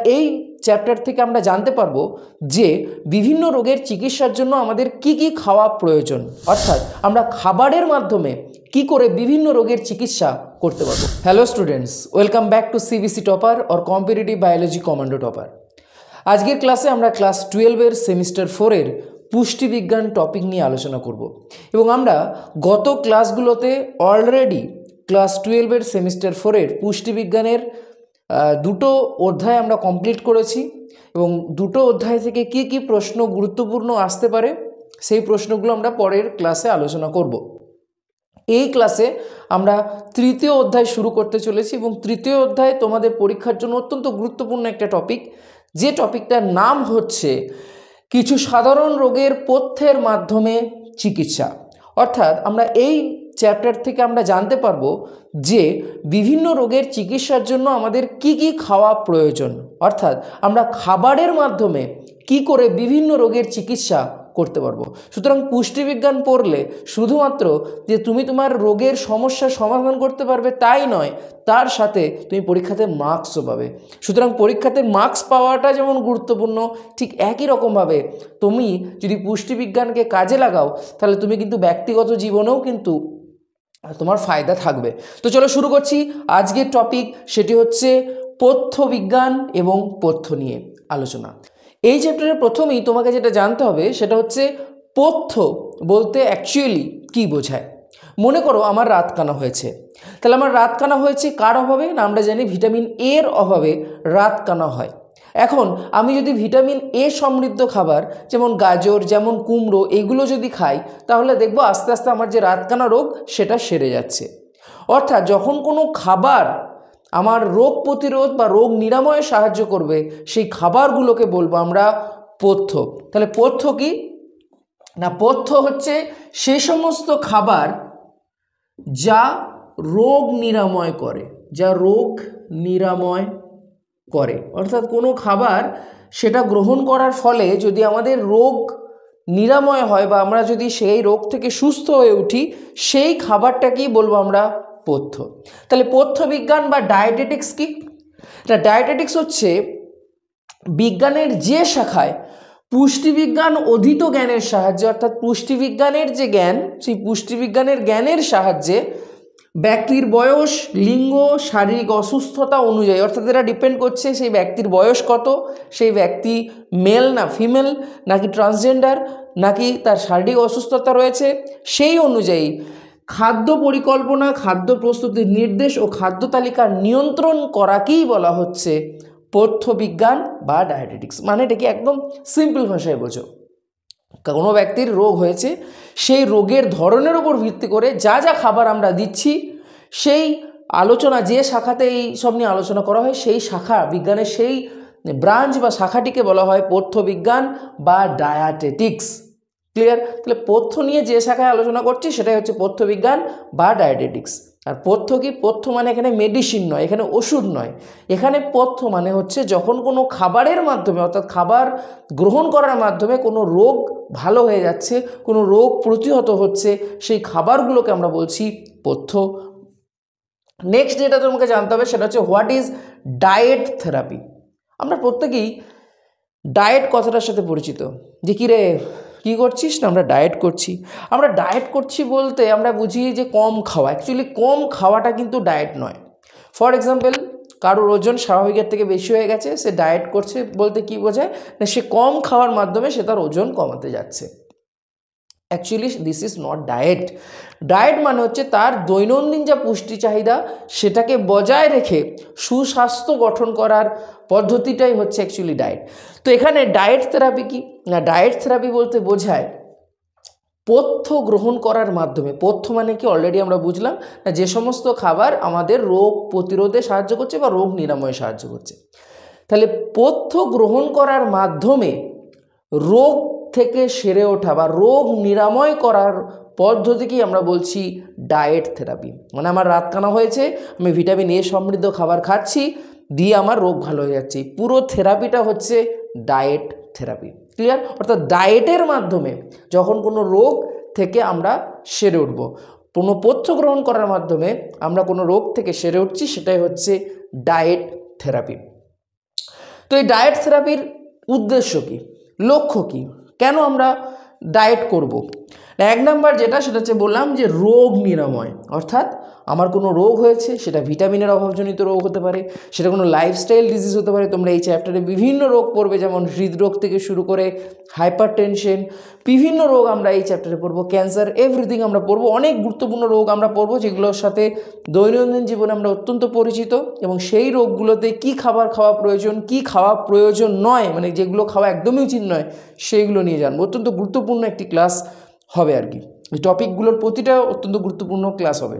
এই চ্যাপ্টার থেকে আমরা জানতে পারবো যে বিভিন্ন রোগের চিকিৎসার জন্য আমাদের কি কি খাওয়া প্রয়োজন, অর্থাৎ আমরা খাবারের মাধ্যমে কি করে বিভিন্ন রোগের চিকিৎসা করতে পারবো। Hello students, welcome back to CBC topper or competitive biology commando topper. আজকের ক্লাসে আমরা ক্লাস 12-এর সেমিস্টার 4-এর পুষ্টিবিজ্ঞান টপিক নিয়ে আলোচনা করব এবং আমরা গত ক্লাসগুলোতে অলরেডি ক্লাস 12-এর সেমিস্টার 4-এর পুষ্টিবিজ্ঞানের দুটো অধ্যায় আমরা কমপ্লিট করেছি এবং দুটো অধ্যায় থেকে কি কি প্রশ্ন গুরুত্বপূর্ণ আসতে পারে সেই প্রশ্নগুলো আমরা পরের ক্লাসে আলোচনা করব। এই ক্লাসে আমরা তৃতীয় অধ্যায় শুরু করতে চলেছি এবং তৃতীয় অধ্যায় তোমাদের পরীক্ষার জন্য অত্যন্ত গুরুত্বপূর্ণ একটা টপিক, যে টপিকটার নাম হচ্ছে কিছু সাধারণ রোগের পথ্যের মাধ্যমে চিকিৎসা। অর্থাৎ আমরা এই চ্যাপ্টার থেকে আমরা জানতে পারবো যে বিভিন্ন রোগের চিকিৎসার জন্য আমাদের কি কি খাওয়া প্রয়োজন, অর্থাৎ আমরা খাবারের মাধ্যমে কি করে বিভিন্ন রোগের চিকিৎসা করতে পারবো। সুতরাং পুষ্টিবিজ্ঞান পড়লে শুধুমাত্র যে তুমি তোমার রোগের সমস্যার সমাধান করতে পারবে তাই নয়, তার সাথে তুমি পরীক্ষাতে মার্কসও পাবে। সুতরাং পরীক্ষাতে মার্কস পাওয়াটা যেমন গুরুত্বপূর্ণ, ঠিক একই রকমভাবে তুমি যদি পুষ্টিবিজ্ঞানকে কাজে লাগাও তাহলে তুমি কিন্তু ব্যক্তিগত জীবনেও কিন্তু তোমার ফায়দা থাকবে। তো চলো শুরু করছি আজকের টপিক, সেটি হচ্ছে পথ্যবিজ্ঞান এবং পথ্য নিয়ে আলোচনা। এই চ্যাপ্টারের প্রথমেই তোমাকে যেটা জানতে হবে সেটা হচ্ছে পথ্য বলতে অ্যাকচুয়ালি কী বোঝায়। মনে করো আমার রাতকানা হয়েছে, তাহলে আমার রাতকানা হয়েছে কার অভাবে? না, আমরা জানি ভিটামিন এর অভাবে রাতকানা হয়। এখন আমি যদি ভিটামিন এ সমৃদ্ধ খাবার যেমন গাজর, যেমন কুমড়ো, এগুলো যদি খাই তাহলে দেখবো আস্তে আস্তে আমার যে রাতকানা রোগ সেটা সেরে যাচ্ছে। অর্থাৎ যখন কোনো খাবার আমার রোগ প্রতিরোধ বা রোগ নিরাময়ে সাহায্য করবে সেই খাবারগুলোকে বলবো আমরা পথ্য। তাহলে পথ্য কি না, পথ্য হচ্ছে সে সমস্ত খাবার যা রোগ নিরাময় করে, যা রোগ নিরাময় করে। অর্থাৎ কোনো খাবার সেটা গ্রহণ করার ফলে যদি আমাদের রোগ নিরাময় হয় বা আমরা যদি সেই রোগ থেকে সুস্থ হয়ে উঠি, সেই খাবারটাকেই বলবো আমরা পথ্য। তাহলে পথ্যবিজ্ঞান বা ডায়েটেটিক্স কি? না, ডায়েটেটিক্স হচ্ছে বিজ্ঞানের যে শাখায় পুষ্টিবিজ্ঞান অধীত জ্ঞানের সাহায্যে, অর্থাৎ পুষ্টিবিজ্ঞানের যে জ্ঞান, সেই পুষ্টিবিজ্ঞানের জ্ঞানের সাহায্যে ব্যক্তির বয়স, লিঙ্গ, শারীরিক অসুস্থতা অনুযায়ী, অর্থাৎ এটা ডিপেন্ড করছে সেই ব্যক্তির বয়স কত, সেই ব্যক্তি মেল না ফিমেল, নাকি ট্রান্সজেন্ডার, নাকি তার শারীরিক অসুস্থতা রয়েছে, সেই অনুযায়ী খাদ্য পরিকল্পনা, খাদ্য প্রস্তুতির নির্দেশ ও খাদ্য তালিকার নিয়ন্ত্রণ করাকেই বলা হচ্ছে পথ্যবিজ্ঞান বা ডায়েটেটিক্স। মানে এটা কি একদম সিম্পল ভাষায় বোঝো, কোনো ব্যক্তির রোগ হয়েছে, সেই রোগের ধরনের উপর ভিত্তি করে যা যা খাবার আমরা দিচ্ছি, সেই আলোচনা যে শাখাতে এই সব নিয়ে আলোচনা করা হয়, সেই শাখা বিজ্ঞানের সেই ব্রাঞ্চ বা শাখাটিকে বলা হয় পথ্যবিজ্ঞান বা ডায়েটেটিক্স। ক্লিয়ার? তাহলে পথ্য নিয়ে যে শাখায় আলোচনা করছি সেটাই হচ্ছে পথ্যবিজ্ঞান বা ডায়েটেটিক্স। আর পথ্য কি? পথ্য মানে এখানে মেডিসিন নয়, এখানে ওষুধ নয়, এখানে পথ্য মানে হচ্ছে যখন কোনো খাবারের মাধ্যমে, অর্থাৎ খাবার গ্রহণ করার মাধ্যমে কোনো রোগ ভালো হয়ে যাচ্ছে, কোনো রোগ প্রতিহত হচ্ছে, সেই খাবারগুলোকে আমরা বলছি পথ্য। নেক্সট যেটা তোমাকে জানতে হবে সেটা হচ্ছে হোয়াট ইজ ডায়েট থেরাপি। আমরা প্রত্যেকেই ডায়েট কথাটার সাথে পরিচিত, যে কী রে কী করছিস? না, আমরা ডায়েট করছি। আমরা ডায়েট করছি বলতে আমরা বুঝি যে কম খাওয়া। অ্যাকচুয়ালি কম খাওয়াটা কিন্তু ডায়েট নয়। ফর এক্সাম্পল, কারোর ওজন স্বাভাবিকের থেকে বেশি হয়ে গেছে, সে ডায়েট করছে বলতে কী বোঝায়? না, সে কম খাওয়ার মাধ্যমে সে তার ওজন কমাতে যাচ্ছে। Actually this is not diet. Diet মানে হচ্ছে তার দৈনন্দিন যা পুষ্টি চাহিদা সেটাকে বজায় রেখে সুস্বাস্থ্য গঠন করার পদ্ধতিটাই হচ্ছে অ্যাকচুয়ালি ডায়েট। তো এখানে ডায়েট থেরাপি কি? না, ডায়েট থেরাপি বলতে বোঝায় পথ্য গ্রহণ করার মাধ্যমে। পথ্য মানে কি অলরেডি আমরা বুঝলাম, না যে সমস্ত খাবার আমাদের রোগ প্রতিরোধে সাহায্য করছে বা রোগ নিরাময়ে সাহায্য করছে। তাহলে পথ্য গ্রহণ করার মাধ্যমে রোগ থেকে সেরে ওঠা বা রোগ নিরাময় করার পদ্ধতিকেই আমরা বলছি ডায়েট থেরাপি। মানে আমার রাতকানা হয়েছে, আমি ভিটামিন এ সমৃদ্ধ খাবার খাচ্ছি, দিয়ে আমার রোগ ভালো হয়ে যাচ্ছে। পুরো থেরাপিটা হচ্ছে ডায়েট থেরাপি। ক্লিয়ার? অর্থাৎ ডায়েটের মাধ্যমে যখন কোনো রোগ থেকে আমরা সেরে উঠব, কোনো পথ্য গ্রহণ করার মাধ্যমে আমরা কোনো রোগ থেকে সেরে উঠছি, সেটাই হচ্ছে ডায়েট থেরাপি। তো এই ডায়েট থেরাপির উদ্দেশ্য কী, লক্ষ্য কী, কেন আমরা ডায়েট করব? এক নাম্বার যেটা, সেটা হচ্ছে বললাম যে রোগ নিরাময়, অর্থাৎ আমার কোনো রোগ হয়েছে, সেটা ভিটামিনের অভাবজনিত রোগ হতে পারে, সেটা কোনো লাইফস্টাইল ডিজিজ হতে পারে। তোমরা এই চ্যাপ্টারে বিভিন্ন রোগ পড়বে, যেমন হৃদরোগ থেকে শুরু করে হাইপার টেনশন, বিভিন্ন রোগ আমরা এই চ্যাপ্টারে পড়বো, ক্যান্সার, এভরিথিং আমরা পড়বো। অনেক গুরুত্বপূর্ণ রোগ আমরা পড়বো যেগুলোর সাথে দৈনন্দিন জীবনে আমরা অত্যন্ত পরিচিত, এবং সেই রোগগুলোতে কি খাবার খাওয়া প্রয়োজন, কি খাওয়া প্রয়োজন নয়, মানে যেগুলো খাওয়া একদমই উচিত নয়, সেইগুলো নিয়ে জানবো। অত্যন্ত গুরুত্বপূর্ণ একটি ক্লাস হবে আর কি। এই টপিকগুলোর প্রতিটা অত্যন্ত গুরুত্বপূর্ণ ক্লাস হবে।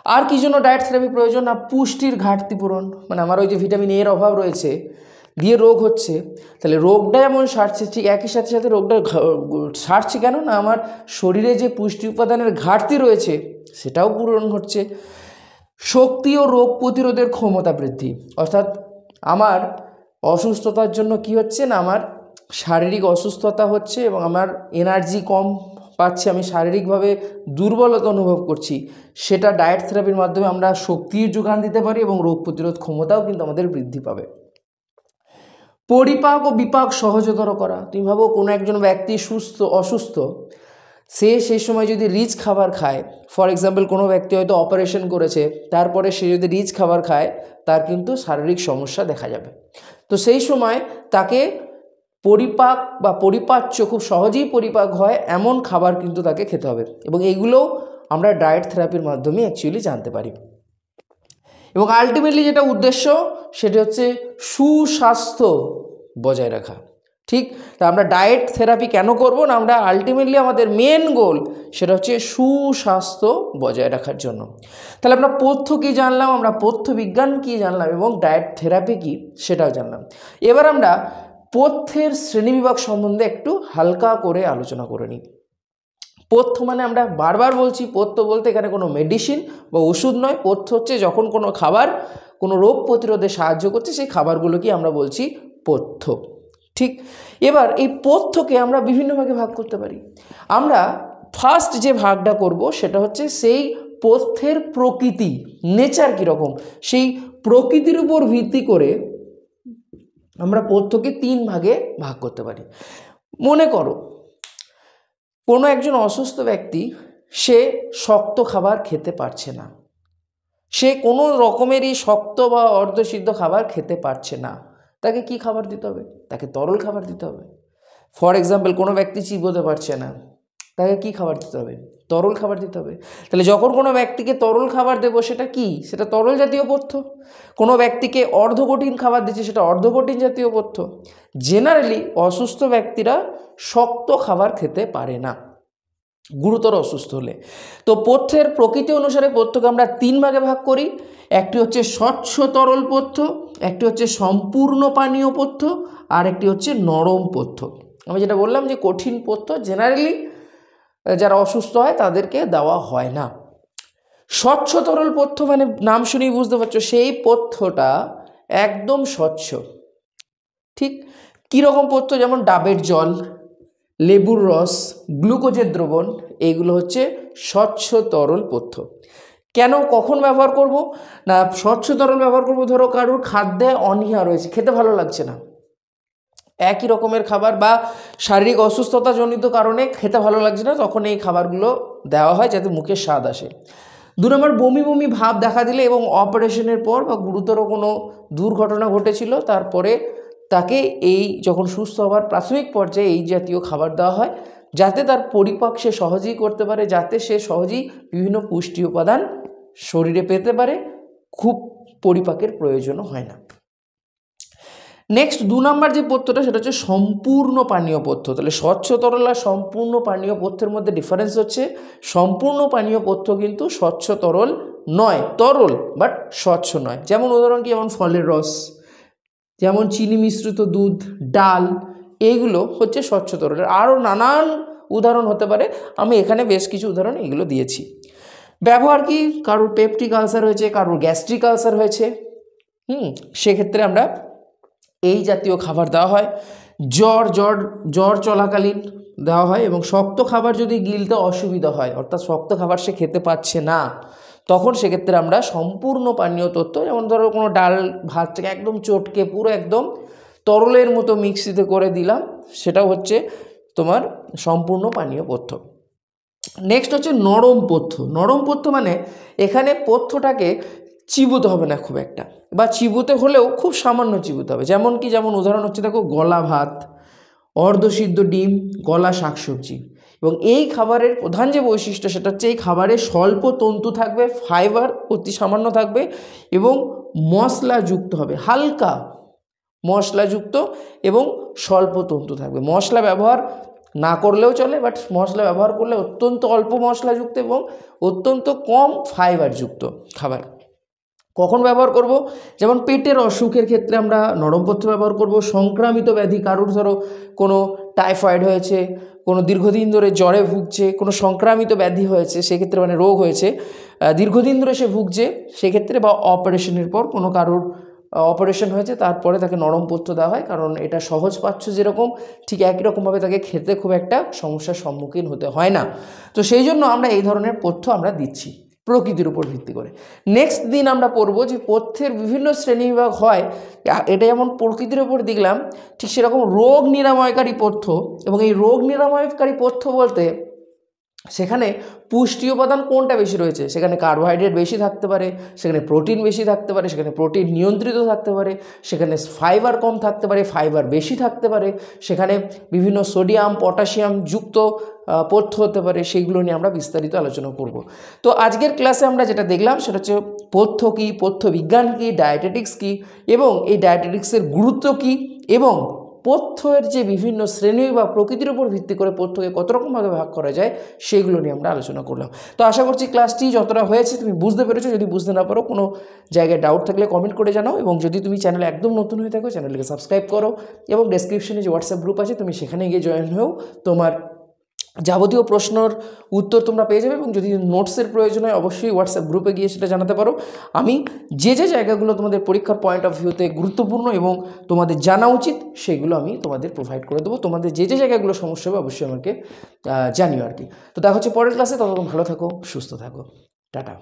আর কি জন্য ডায়েট থেরাপি প্রয়োজন? না, পুষ্টির ঘাটতি পূরণ, মানে আমার ওই যে ভিটামিন এর অভাব রয়েছে দিয়ে রোগ হচ্ছে, তাহলে রোগটা এমন সারছে, ঠিক একই সাথে সাথে রোগটা সারছে কেন না, আমার শরীরে যে পুষ্টি উপাদানের ঘাটতি রয়েছে সেটাও পূরণ হচ্ছে। শক্তি ও রোগ প্রতিরোধের ক্ষমতা বৃদ্ধি, অর্থাৎ আমার অসুস্থতার জন্য কি হচ্ছে না, আমার শারীরিক অসুস্থতা হচ্ছে এবং আমার এনার্জি কম পাচ্ছি, আমি শারীরিকভাবে দুর্বলতা অনুভব করছি, সেটা ডায়েট থেরাপির মাধ্যমে আমরা শক্তির যোগান দিতে পারি এবং রোগ প্রতিরোধ ক্ষমতাও কিন্তু আমাদের বৃদ্ধি পাবে। পরিপাক ও বিপাক সহজতর করা, তুমি ভাবো কোনো একজন ব্যক্তি অসুস্থ, সে সেই সময় যদি রিচ খাবার খায়, ফর এক্সাম্পল কোনো ব্যক্তি হয়তো অপারেশন করেছে, তারপরে সে যদি রিচ খাবার খায়, তার কিন্তু শারীরিক সমস্যা দেখা যাবে। তো সেই সময় তাকে পরিপাক বা পরিপাচ্য, খুব সহজেই পরিপাক হয় এমন খাবার কিন্তু তাকে খেতে হবে, এবং এইগুলোও আমরা ডায়েট থেরাপির মাধ্যমে অ্যাকচুয়ালি জানতে পারি। এবং আলটিমেটলি যেটা উদ্দেশ্য, সেটা হচ্ছে সুস্বাস্থ্য বজায় রাখা। ঠিক, তা আমরা ডায়েট থেরাপি কেন করব না, আমরা আলটিমেটলি আমাদের মেন গোল সেটা হচ্ছে সুস্বাস্থ্য বজায় রাখার জন্য। তাহলে আমরা পথ্য কী জানলাম, আমরা পথ্য বিজ্ঞান কী জানলাম, এবং ডায়েট থেরাপি কী সেটাও জানলাম। এবার আমরা পথ্যের শ্রেণীবিভাগ সম্বন্ধে একটু হালকা করে আলোচনা করে নিই। পথ্য মানে, আমরা বারবার বলছি, পথ্য বলতে এখানে কোনো মেডিসিন বা ওষুধ নয়। পথ্য হচ্ছে যখন কোনো খাবার কোনো রোগ প্রতিরোধে সাহায্য করছে, সেই খাবারগুলোকে আমরা বলছি পথ্য। ঠিক, এবার এই পথ্যকে আমরা বিভিন্ন ভাগে ভাগ করতে পারি। আমরা ফার্স্ট যে ভাগটা করব সেটা হচ্ছে সেই পথ্যের প্রকৃতি, নেচার কীরকম, সেই প্রকৃতির উপর ভিত্তি করে আমরা পথ্যকে 3 ভাগে ভাগ করতে পারি। মনে করো কোনো একজন অসুস্থ ব্যক্তি, সে শক্ত খাবার খেতে পারছে না, সে কোনো রকমেরই শক্ত বা অর্ধসিদ্ধ খাবার খেতে পারছে না, তাকে কি খাবার দিতে হবে? তাকে তরল খাবার দিতে হবে। ফর এক্সাম্পল কোনো ব্যক্তি চিবোতে পারছে না, তাকে কি খাবার দিতে হবে? তরল খাবার দিতে হবে। তাহলে যখন কোনো ব্যক্তিকে তরল খাবার দেবো, সেটা কি? সেটা তরল জাতীয় পথ্য। কোনো ব্যক্তিকে অর্ধকঠিন খাবার দিচ্ছে, সেটা অর্ধকঠিন জাতীয় পথ্য। জেনারেলি অসুস্থ ব্যক্তিরা শক্ত খাবার খেতে পারে না গুরুতর অসুস্থ হলে। তো পথ্যের প্রকৃতি অনুসারে পথ্যকে আমরা 3 ভাগে ভাগ করি। একটি হচ্ছে স্বচ্ছ তরল পথ্য, একটি হচ্ছে সম্পূর্ণ পানীয় পথ্য, আর একটি হচ্ছে নরম পথ্য। আমি যেটা বললাম যে কঠিন পথ্য জেনারেলি যারা অসুস্থ হয় তাদেরকে দেওয়া হয় না। স্বচ্ছ তরল পথ্য মানে নাম শুনেই বুঝতে পারছো, সেই পথ্যটা একদম স্বচ্ছ। ঠিক, কীরকম পথ্য? যেমন ডাবের জল, লেবুর রস, গ্লুকোজের দ্রবণ, এইগুলো হচ্ছে স্বচ্ছ তরল পথ্য। কেন, কখন ব্যবহার করব না, স্বচ্ছ তরল ব্যবহার করব ধরো কারোর খাদ্যে অনীহা রয়েছে, খেতে ভালো লাগছে না, একই রকমের খাবার বা শারীরিক অসুস্থতাজনিত কারণে খেতে ভালো লাগছে না, তখন এই খাবারগুলো দেওয়া হয় যাতে মুখে স্বাদ আসে। 2 নম্বর, বমি বমি ভাব দেখা দিলে এবং অপারেশনের পর বা গুরুতর কোনো দুর্ঘটনা ঘটেছিল, তারপরে তাকে এই যখন সুস্থ হওয়ার প্রাথমিক পর্যায়ে এই জাতীয় খাবার দেওয়া হয়, যাতে তার পরিপাক সে সহজেই করতে পারে, যাতে সে সহজেই বিভিন্ন পুষ্টি উপাদান শরীরে পেতে পারে, খুব পরিপাকের প্রয়োজনও হয় না। নেক্সট 2 নম্বর যে পথ্যটা, সেটা হচ্ছে সম্পূর্ণ পানীয় পথ্য। তাহলে স্বচ্ছ তরল আর সম্পূর্ণ পানীয় পথ্যের মধ্যে ডিফারেন্স হচ্ছে, সম্পূর্ণ পানীয় পথ্য কিন্তু স্বচ্ছ তরল নয়, তরল বাট স্বচ্ছ নয়। যেমন উদাহরণ কি, যেমন ফলের রস, যেমন চিনি মিশ্রিত দুধ, ডাল, এইগুলো হচ্ছে স্বচ্ছ তরলের। আরও নানান উদাহরণ হতে পারে, আমি এখানে বেশ কিছু উদাহরণ এগুলো দিয়েছি। ব্যবহার কি, কারোর পেপটিক আলসার হয়েছে, কারোর গ্যাস্ট্রিক আলসার হয়েছে, সেক্ষেত্রে আমরা এই জাতীয় খাবার দেওয়া হয়। জ্বর চলাকালীন দেওয়া হয়। এবং শক্ত খাবার যদি গিলতে অসুবিধা হয়, অর্থাৎ শক্ত খাবার সে খেতে পাচ্ছে না, তখন সেক্ষেত্রে আমরা সম্পূর্ণ পানীয় তথ্য, যেমন ধরো কোনো ডাল ভাতটাকে একদম চটকে পুরো একদম তরলের মতো মিক্সিতে করে দিলাম, সেটাও হচ্ছে তোমার সম্পূর্ণ পানীয় পথ্য। নেক্সট হচ্ছে নরম পথ্য। নরম পথ্য মানে এখানে পথ্যটাকে চিবোতে হবে না খুব একটা, বা চিবোতে হলেও খুব সামান্য চিবোতে হবে। যেমন কি, যেমন উদাহরণ হচ্ছে দেখো গলা ভাত, অর্ধসিদ্ধ ডিম, গলা শাকসবজি। এবং এই খাবারের প্রধান যে বৈশিষ্ট্য সেটা হচ্ছে এই খাবারে স্বল্প তন্তু থাকবে, ফাইবার অতি সামান্য থাকবে এবং মশলাযুক্ত হবে, হালকা মশলাযুক্ত এবং স্বল্প তন্তু থাকবে। মশলা ব্যবহার না করলেও চলে, বাট মশলা ব্যবহার করলে অত্যন্ত অল্প মশলাযুক্ত এবং অত্যন্ত কম ফাইবারযুক্ত খাবার। কখন ব্যবহার করব? যেমন পেটের অসুখের ক্ষেত্রে আমরা নরম পথ্য ব্যবহার করব। সংক্রামিত ব্যাধি, কারোর ধরো কোনো টাইফয়েড হয়েছে, কোনো দীর্ঘদিন ধরে জ্বরে ভুগছে, কোনো সংক্রামিত ব্যাধি হয়েছে, সেক্ষেত্রে মানে রোগ হয়েছে, দীর্ঘদিন ধরে সে ভুগছে, সেক্ষেত্রে বা অপারেশনের পর কোনো কারোর অপারেশন হয়েছে, তারপরে তাকে নরম পথ্য দেওয়া হয়, কারণ এটা সহজ পাচ্য যেরকম ঠিক একই রকমভাবে তাকে খেতে খুব একটা সমস্যার সম্মুখীন হতে হয় না। তো সেই জন্য আমরা এই ধরনের পথ্য আমরা দিচ্ছি প্রকৃতির উপর ভিত্তি করে। নেক্সট দিন আমরা পড়ব যে পথ্যের বিভিন্ন শ্রেণীবিভাগ হয়, এটা যেমন প্রকৃতির উপর দেখলাম, ঠিক সেরকম রোগ নিরাময়কারী পথ্য। এবং এই রোগ নিরাময়কারী পথ্য বলতে সেখানে পুষ্টি উপাদান কোনটা বেশি রয়েছে, সেখানে কার্বোহাইড্রেট বেশি থাকতে পারে, সেখানে প্রোটিন বেশি থাকতে পারে, সেখানে প্রোটিন নিয়ন্ত্রিত থাকতে পারে, সেখানে ফাইবার কম থাকতে পারে, ফাইবার বেশি থাকতে পারে, সেখানে বিভিন্ন সোডিয়াম পটাশিয়াম যুক্ত পথ্য হতে পারে, সেইগুলো নিয়ে আমরা বিস্তারিত আলোচনা করব। তো আজকের ক্লাসে আমরা যেটা দেখলাম সেটা হচ্ছে পথ্য কী, পথ্য বিজ্ঞান কী, ডায়েটেটিক্স কী, এবং এই ডায়েটেটিক্সের গুরুত্ব কী, এবং পথ্যের যে বিভিন্ন শ্রেণী বা প্রকৃতির উপর ভিত্তি করে পথ্যকে কত রকমভাবে ভাগ করা যায় সেইগুলো নিয়ে আমরা আলোচনা করলাম। তো আশা করছি ক্লাসটি যতটা হয়েছে তুমি বুঝতে পেরেছো। যদি বুঝতে না পারো, কোনো জায়গায় ডাউট থাকলে কমেন্ট করে জানাও, এবং যদি তুমি চ্যানেলে একদম নতুন হয়ে থাকো চ্যানেলকে সাবস্ক্রাইব করো, এবং ডেসক্রিপশনে যে হোয়াটসঅ্যাপ গ্রুপ আছে তুমি সেখানে গিয়ে জয়েন হয়েও তোমার যাবতীয় প্রশ্নের উত্তর তোমরা পেয়ে যাবে। এবং যদি নোটসের প্রয়োজন হয় অবশ্যই হোয়াটসঅ্যাপ গ্রুপে গিয়ে সেটা জানাতে পারো। আমি যে যে জায়গাগুলো তোমাদের পরীক্ষার পয়েন্ট অফ ভিউতে গুরুত্বপূর্ণ এবং তোমাদের জানা উচিত সেগুলো আমি তোমাদের প্রোভাইড করে দেবো। তোমাদের যে যে জায়গাগুলো সমস্যা হবে অবশ্যই আমাকে জানিও আর কি। তো দেখা হচ্ছে পরের ক্লাসে। ততক্ষণ ভালো থাকো, সুস্থ থাকো, টাটা।